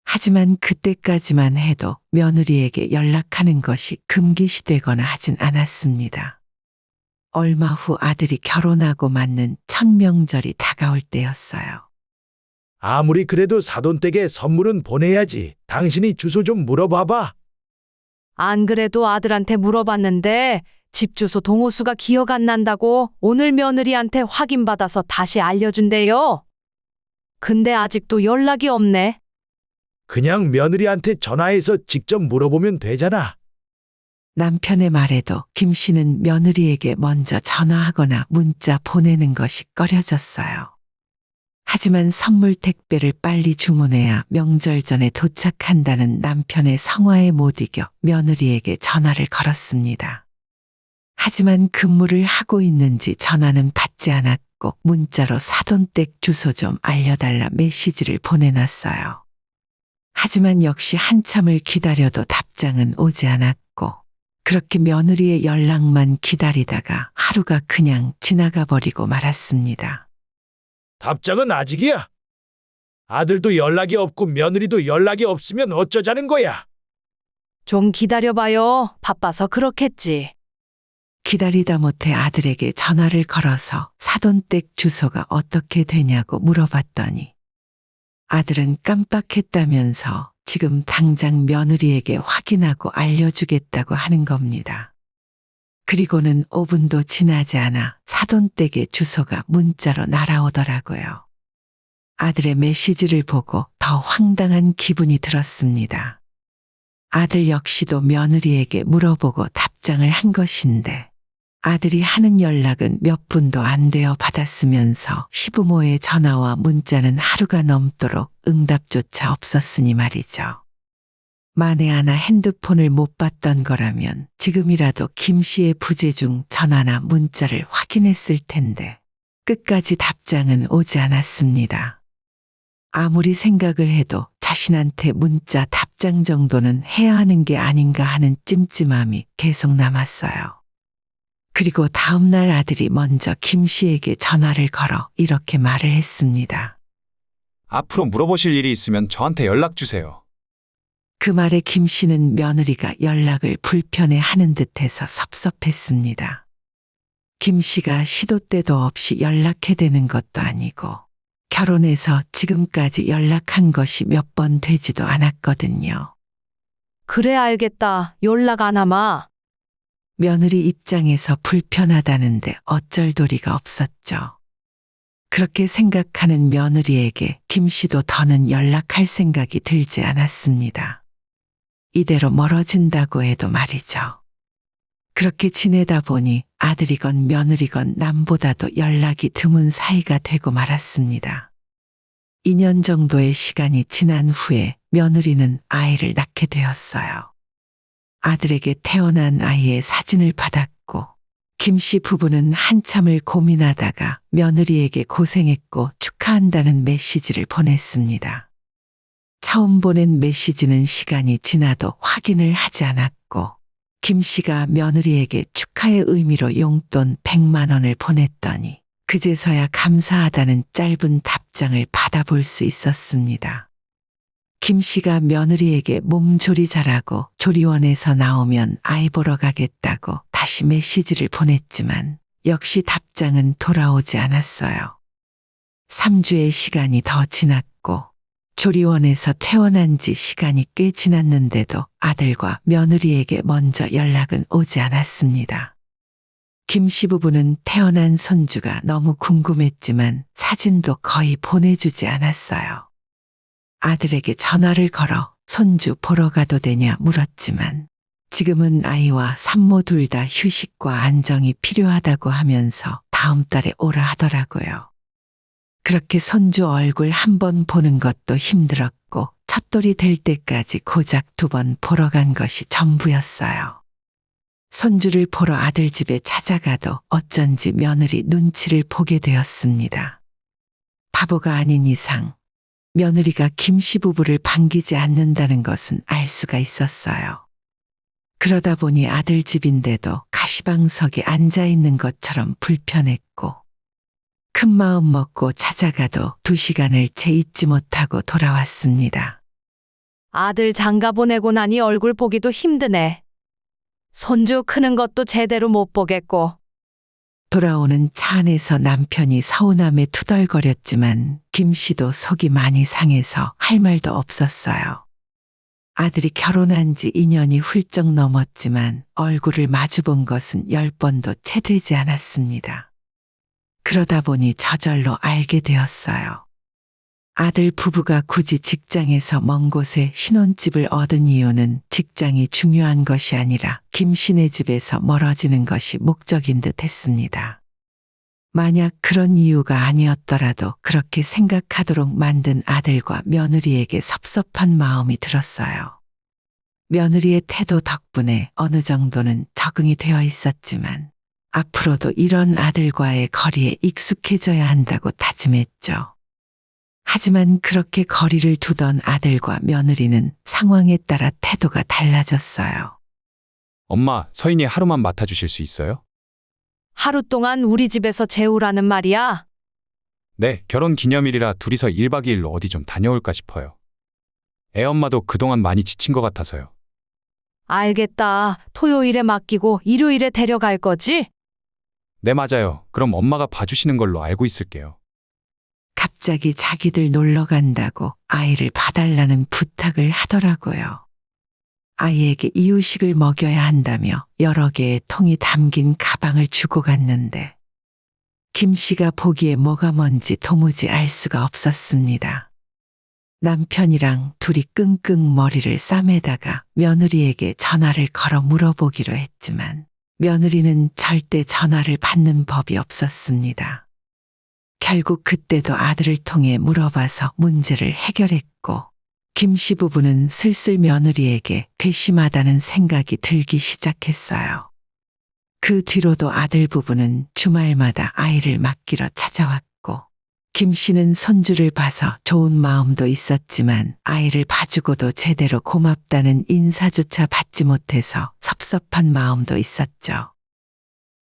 Speaker 4: 하지만 그때까지만 해도 며느리에게 연락하는 것이 금기시되거나 하진 않았습니다. 얼마 후 아들이 결혼하고 맞는 첫 명절이 다가올 때였어요.
Speaker 6: 아무리 그래도 사돈댁에 선물은 보내야지. 당신이 주소 좀 물어봐봐.
Speaker 1: 안 그래도 아들한테 물어봤는데 집 주소 동호수가 기억 안 난다고 오늘 며느리한테 확인받아서 다시 알려준대요. 근데 아직도 연락이 없네.
Speaker 6: 그냥 며느리한테 전화해서 직접 물어보면 되잖아.
Speaker 4: 남편의 말에도 김 씨는 며느리에게 먼저 전화하거나 문자 보내는 것이 꺼려졌어요. 하지만 선물 택배를 빨리 주문해야 명절 전에 도착한다는 남편의 성화에 못 이겨 며느리에게 전화를 걸었습니다. 하지만 근무를 하고 있는지 전화는 받지 않았고 문자로 사돈댁 주소 좀 알려달라 메시지를 보내놨어요. 하지만 역시 한참을 기다려도 답장은 오지 않았고 그렇게 며느리의 연락만 기다리다가 하루가 그냥 지나가 버리고 말았습니다.
Speaker 6: 답장은 아직이야. 아들도 연락이 없고 며느리도 연락이 없으면 어쩌자는 거야.
Speaker 1: 좀 기다려봐요. 바빠서 그렇겠지.
Speaker 4: 기다리다 못해 아들에게 전화를 걸어서 사돈댁 주소가 어떻게 되냐고 물어봤더니 아들은 깜빡했다면서 지금 당장 며느리에게 확인하고 알려주겠다고 하는 겁니다. 그리고는 5분도 지나지 않아 사돈댁의 주소가 문자로 날아오더라고요. 아들의 메시지를 보고 더 황당한 기분이 들었습니다. 아들 역시도 며느리에게 물어보고 답장을 한 것인데 아들이 하는 연락은 몇 분도 안 되어 받았으면서 시부모의 전화와 문자는 하루가 넘도록 응답조차 없었으니 말이죠. 만에 하나 핸드폰을 못 받던 거라면 지금이라도 김 씨의 부재 중 전화나 문자를 확인했을 텐데 끝까지 답장은 오지 않았습니다. 아무리 생각을 해도 자신한테 문자 답장 정도는 해야 하는 게 아닌가 하는 찜찜함이 계속 남았어요. 그리고 다음 날 아들이 먼저 김 씨에게 전화를 걸어 이렇게 말을 했습니다.
Speaker 2: 앞으로 물어보실 일이 있으면 저한테 연락 주세요.
Speaker 4: 그 말에 김 씨는 며느리가 연락을 불편해하는 듯해서 섭섭했습니다. 김 씨가 시도 때도 없이 연락해대는 것도 아니고 결혼해서 지금까지 연락한 것이 몇 번 되지도 않았거든요.
Speaker 1: 그래 알겠다. 연락 안 하마.
Speaker 4: 며느리 입장에서 불편하다는데 어쩔 도리가 없었죠. 그렇게 생각하는 며느리에게 김 씨도 더는 연락할 생각이 들지 않았습니다. 이대로 멀어진다고 해도 말이죠. 그렇게 지내다 보니 아들이건 며느리건 남보다도 연락이 드문 사이가 되고 말았습니다. 2년 정도의 시간이 지난 후에 며느리는 아이를 낳게 되었어요. 아들에게 태어난 아이의 사진을 받았고 김 씨 부부는 한참을 고민하다가 며느리에게 고생했고 축하한다는 메시지를 보냈습니다. 처음 보낸 메시지는 시간이 지나도 확인을 하지 않았고 김 씨가 며느리에게 축하의 의미로 용돈 100만 원을 보냈더니 그제서야 감사하다는 짧은 답장을 받아볼 수 있었습니다. 김 씨가 며느리에게 몸조리 잘하고 조리원에서 나오면 아이 보러 가겠다고 다시 메시지를 보냈지만 역시 답장은 돌아오지 않았어요. 3주의 시간이 더 지났고 조리원에서 퇴원한 지 시간이 꽤 지났는데도 아들과 며느리에게 먼저 연락은 오지 않았습니다. 김 씨 부부는 태어난 손주가 너무 궁금했지만 사진도 거의 보내주지 않았어요. 아들에게 전화를 걸어 손주 보러 가도 되냐 물었지만 지금은 아이와 산모 둘 다 휴식과 안정이 필요하다고 하면서 다음 달에 오라 하더라고요. 그렇게 손주 얼굴 한 번 보는 것도 힘들었고 첫돌이 될 때까지 고작 2번 보러 간 것이 전부였어요. 손주를 보러 아들 집에 찾아가도 어쩐지 며느리 눈치를 보게 되었습니다. 바보가 아닌 이상 며느리가 김 씨 부부를 반기지 않는다는 것은 알 수가 있었어요. 그러다 보니 아들 집인데도 가시방석에 앉아 있는 것처럼 불편했고 큰 마음 먹고 찾아가도 2시간을 채 있지 못하고 돌아왔습니다.
Speaker 1: 아들 장가 보내고 나니 얼굴 보기도 힘드네. 손주 크는 것도 제대로 못 보겠고.
Speaker 4: 돌아오는 차 안에서 남편이 서운함에 투덜거렸지만 김 씨도 속이 많이 상해서 할 말도 없었어요. 아들이 결혼한 지 2년이 훌쩍 넘었지만 얼굴을 마주본 것은 10번도 채 되지 않았습니다. 그러다 보니 저절로 알게 되었어요. 아들 부부가 굳이 직장에서 먼 곳에 신혼집을 얻은 이유는 직장이 중요한 것이 아니라 김 씨네 집에서 멀어지는 것이 목적인 듯 했습니다. 만약 그런 이유가 아니었더라도 그렇게 생각하도록 만든 아들과 며느리에게 섭섭한 마음이 들었어요. 며느리의 태도 덕분에 어느 정도는 적응이 되어 있었지만 앞으로도 이런 아들과의 거리에 익숙해져야 한다고 다짐했죠. 하지만 그렇게 거리를 두던 아들과 며느리는 상황에 따라 태도가 달라졌어요.
Speaker 2: 엄마, 서인이 하루만 맡아주실 수 있어요?
Speaker 1: 하루 동안 우리 집에서 재우라는 말이야.
Speaker 2: 네, 결혼 기념일이라 둘이서 1박 2일로 어디 좀 다녀올까 싶어요. 애엄마도 그동안 많이 지친 것 같아서요.
Speaker 1: 알겠다. 토요일에 맡기고 일요일에 데려갈 거지?
Speaker 2: 네, 맞아요. 그럼 엄마가 봐주시는 걸로 알고 있을게요.
Speaker 4: 갑자기 자기들 놀러 간다고 아이를 봐달라는 부탁을 하더라고요. 아이에게 이유식을 먹여야 한다며 여러 개의 통이 담긴 가방을 주고 갔는데 김 씨가 보기에 뭐가 뭔지 도무지 알 수가 없었습니다. 남편이랑 둘이 끙끙 머리를 싸매다가 며느리에게 전화를 걸어 물어보기로 했지만 며느리는 절대 전화를 받는 법이 없었습니다. 결국 그때도 아들을 통해 물어봐서 문제를 해결했고 김 씨 부부는 슬슬 며느리에게 괘씸하다는 생각이 들기 시작했어요. 그 뒤로도 아들 부부는 주말마다 아이를 맡기러 찾아왔고 김 씨는 손주를 봐서 좋은 마음도 있었지만 아이를 봐주고도 제대로 고맙다는 인사조차 받지 못해서 섭섭한 마음도 있었죠.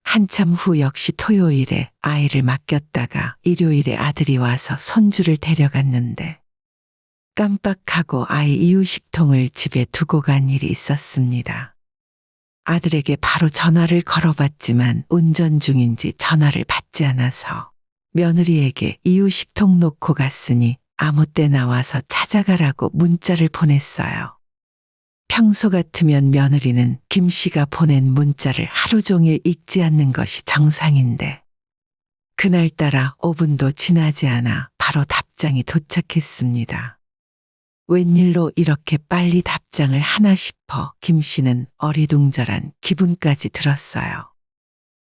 Speaker 4: 한참 후 역시 토요일에 아이를 맡겼다가 일요일에 아들이 와서 손주를 데려갔는데 깜빡하고 아이 이유식통을 집에 두고 간 일이 있었습니다. 아들에게 바로 전화를 걸어봤지만 운전 중인지 전화를 받지 않아서 며느리에게 이유식통 놓고 갔으니 아무 때 나와서 찾아가라고 문자를 보냈어요. 평소 같으면 며느리는 김 씨가 보낸 문자를 하루 종일 읽지 않는 것이 정상인데 그날따라 5분도 지나지 않아 바로 답장이 도착했습니다. 웬일로 이렇게 빨리 답장을 하나 싶어 김 씨는 어리둥절한 기분까지 들었어요.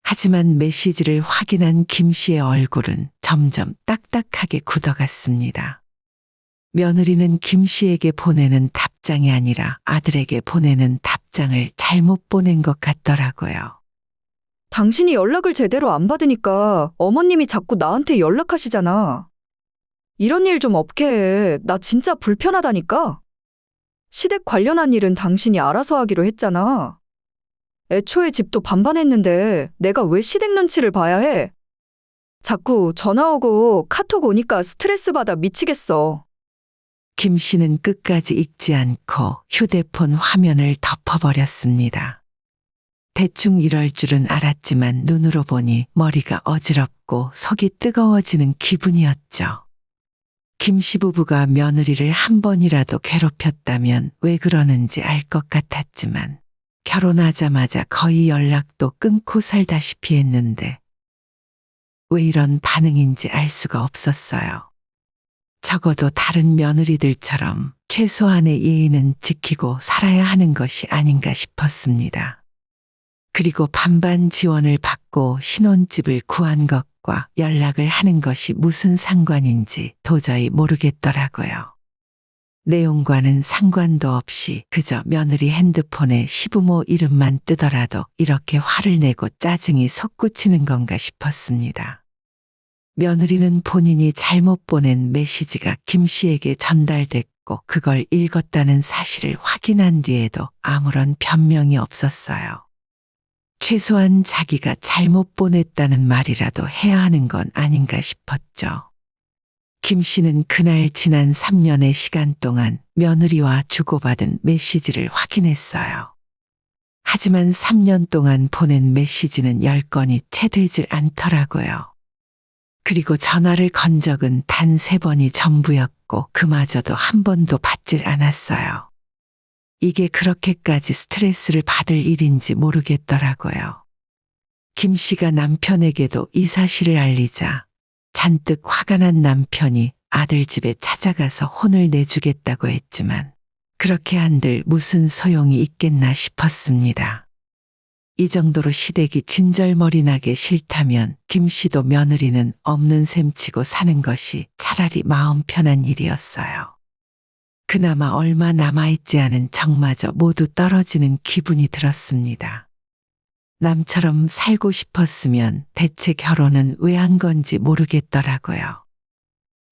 Speaker 4: 하지만 메시지를 확인한 김 씨의 얼굴은 점점 딱딱하게 굳어갔습니다. 며느리는 김 씨에게 보내는 답장이 아니라 아들에게 보내는 답장을 잘못 보낸 것 같더라고요.
Speaker 3: 당신이 연락을 제대로 안 받으니까 어머님이 자꾸 나한테 연락하시잖아. 이런 일 좀 없게 해. 나 진짜 불편하다니까. 시댁 관련한 일은 당신이 알아서 하기로 했잖아. 애초에 집도 반반했는데 내가 왜 시댁 눈치를 봐야 해? 자꾸 전화 오고 카톡 오니까 스트레스 받아 미치겠어.
Speaker 4: 김 씨는 끝까지 읽지 않고 휴대폰 화면을 덮어버렸습니다. 대충 이럴 줄은 알았지만 눈으로 보니 머리가 어지럽고 속이 뜨거워지는 기분이었죠. 김 씨 부부가 며느리를 한 번이라도 괴롭혔다면 왜 그러는지 알 것 같았지만 결혼하자마자 거의 연락도 끊고 살다시피 했는데 왜 이런 반응인지 알 수가 없었어요. 적어도 다른 며느리들처럼 최소한의 예의는 지키고 살아야 하는 것이 아닌가 싶었습니다. 그리고 반반 지원을 받고 신혼집을 구한 것과 연락을 하는 것이 무슨 상관인지 도저히 모르겠더라고요. 내용과는 상관도 없이 그저 며느리 핸드폰에 시부모 이름만 뜨더라도 이렇게 화를 내고 짜증이 솟구치는 건가 싶었습니다. 며느리는 본인이 잘못 보낸 메시지가 김 씨에게 전달됐고 그걸 읽었다는 사실을 확인한 뒤에도 아무런 변명이 없었어요. 최소한 자기가 잘못 보냈다는 말이라도 해야 하는 건 아닌가 싶었죠. 김 씨는 그날 지난 3년의 시간 동안 며느리와 주고받은 메시지를 확인했어요. 하지만 3년 동안 보낸 메시지는 10건이 채 되질 않더라고요. 그리고 전화를 건 적은 단 3번이 전부였고 그마저도 한 번도 받질 않았어요. 이게 그렇게까지 스트레스를 받을 일인지 모르겠더라고요. 김 씨가 남편에게도 이 사실을 알리자 잔뜩 화가 난 남편이 아들 집에 찾아가서 혼을 내주겠다고 했지만 그렇게 한들 무슨 소용이 있겠나 싶었습니다. 이 정도로 시댁이 진절머리 나게 싫다면 김 씨도 며느리는 없는 셈 치고 사는 것이 차라리 마음 편한 일이었어요. 그나마 얼마 남아있지 않은 정마저 모두 떨어지는 기분이 들었습니다. 남처럼 살고 싶었으면 대체 결혼은 왜 한 건지 모르겠더라고요.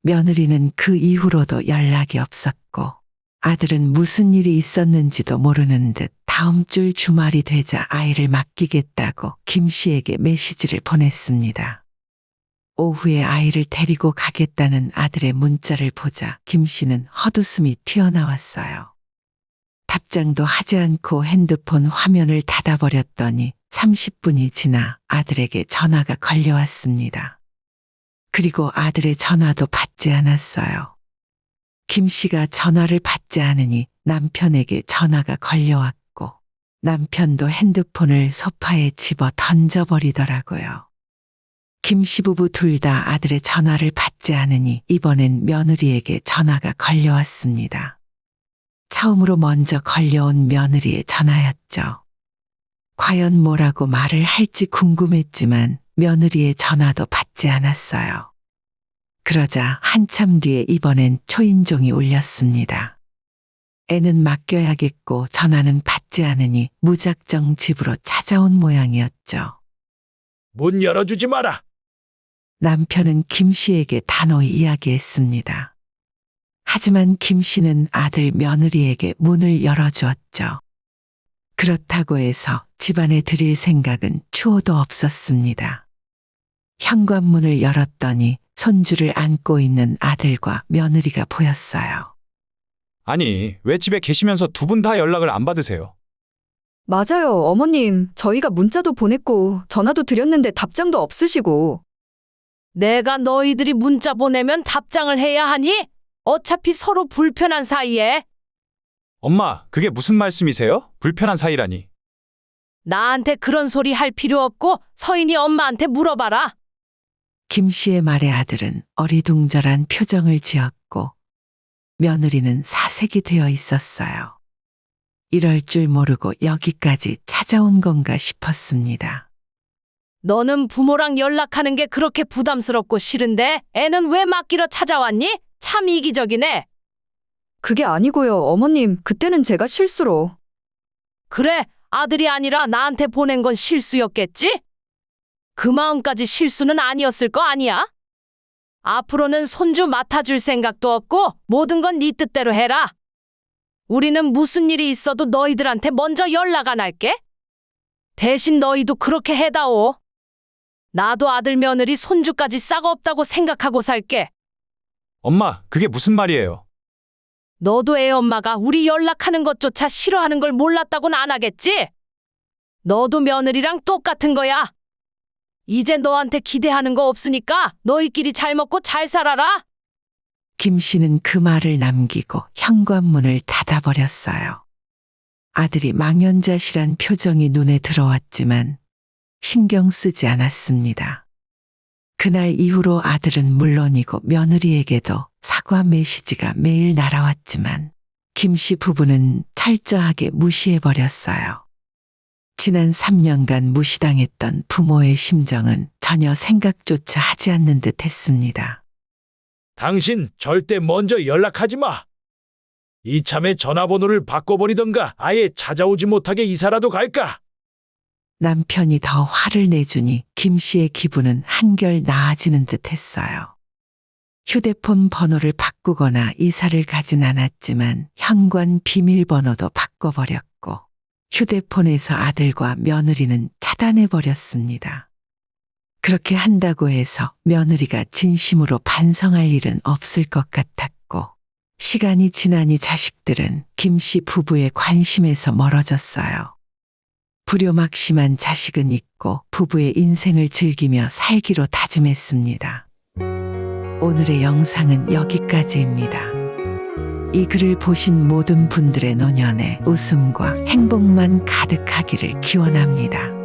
Speaker 4: 며느리는 그 이후로도 연락이 없었고 아들은 무슨 일이 있었는지도 모르는 듯 다음 주 주말이 되자 아이를 맡기겠다고 김 씨에게 메시지를 보냈습니다. 오후에 아이를 데리고 가겠다는 아들의 문자를 보자 김 씨는 헛웃음이 튀어나왔어요. 답장도 하지 않고 핸드폰 화면을 닫아버렸더니 30분이 지나 아들에게 전화가 걸려왔습니다. 그리고 아들의 전화도 받지 않았어요. 김 씨가 전화를 받지 않으니 남편에게 전화가 걸려왔고 남편도 핸드폰을 소파에 집어 던져버리더라고요. 김 씨 부부 둘 다 아들의 전화를 받지 않으니 이번엔 며느리에게 전화가 걸려왔습니다. 처음으로 먼저 걸려온 며느리의 전화였죠. 과연 뭐라고 말을 할지 궁금했지만 며느리의 전화도 받지 않았어요. 그러자 한참 뒤에 이번엔 초인종이 울렸습니다. 애는 맡겨야겠고 전화는 받지 않으니 무작정 집으로 찾아온 모양이었죠.
Speaker 6: 문 열어주지 마라.
Speaker 4: 남편은 김 씨에게 단호히 이야기했습니다. 하지만 김 씨는 아들 며느리에게 문을 열어주었죠. 그렇다고 해서 집안에 들일 생각은 추호도 없었습니다. 현관문을 열었더니 손주를 안고 있는 아들과 며느리가 보였어요.
Speaker 2: 아니, 왜 집에 계시면서 두 분 다 연락을 안 받으세요?
Speaker 3: 맞아요, 어머님. 저희가 문자도 보냈고 전화도 드렸는데 답장도 없으시고.
Speaker 1: 내가 너희들이 문자 보내면 답장을 해야 하니? 어차피 서로 불편한 사이에.
Speaker 2: 엄마, 그게 무슨 말씀이세요? 불편한 사이라니.
Speaker 1: 나한테 그런 소리 할 필요 없고 서인이 엄마한테 물어봐라.
Speaker 4: 김 씨의 말에 아들은 어리둥절한 표정을 지었고 며느리는 사색이 되어 있었어요. 이럴 줄 모르고 여기까지 찾아온 건가 싶었습니다.
Speaker 1: 너는 부모랑 연락하는 게 그렇게 부담스럽고 싫은데 애는 왜 맡기러 찾아왔니? 참 이기적이네.
Speaker 3: 그게 아니고요, 어머님. 그때는 제가 실수로.
Speaker 1: 그래, 아들이 아니라 나한테 보낸 건 실수였겠지? 그 마음까지 실수는 아니었을 거 아니야? 앞으로는 손주 맡아줄 생각도 없고 모든 건 네 뜻대로 해라. 우리는 무슨 일이 있어도 너희들한테 먼저 연락 안 할게. 대신 너희도 그렇게 해다오. 나도 아들 며느리 손주까지 싹 없다고 생각하고 살게.
Speaker 2: 엄마, 그게 무슨 말이에요?
Speaker 1: 너도 애 엄마가 우리 연락하는 것조차 싫어하는 걸 몰랐다고는 안 하겠지? 너도 며느리랑 똑같은 거야. 이제 너한테 기대하는 거 없으니까 너희끼리 잘 먹고 잘 살아라.
Speaker 4: 김 씨는 그 말을 남기고 현관문을 닫아버렸어요. 아들이 망연자실한 표정이 눈에 들어왔지만 신경 쓰지 않았습니다. 그날 이후로 아들은 물론이고 며느리에게도 사과 메시지가 매일 날아왔지만 김 씨 부부는 철저하게 무시해버렸어요. 지난 3년간 무시당했던 부모의 심정은 전혀 생각조차 하지 않는 듯 했습니다.
Speaker 6: 당신 절대 먼저 연락하지 마. 이참에 전화번호를 바꿔버리던가 아예 찾아오지 못하게 이사라도 갈까?
Speaker 4: 남편이 더 화를 내주니 김 씨의 기분은 한결 나아지는 듯 했어요. 휴대폰 번호를 바꾸거나 이사를 가진 않았지만 현관 비밀번호도 바꿔버렸고 휴대폰에서 아들과 며느리는 차단해버렸습니다. 그렇게 한다고 해서 며느리가 진심으로 반성할 일은 없을 것 같았고 시간이 지나니 자식들은 김 씨 부부의 관심에서 멀어졌어요. 불효막심한 자식은 잊고 부부의 인생을 즐기며 살기로 다짐했습니다. 오늘의 영상은 여기까지입니다. 이 글을 보신 모든 분들의 노년에 웃음과 행복만 가득하기를 기원합니다.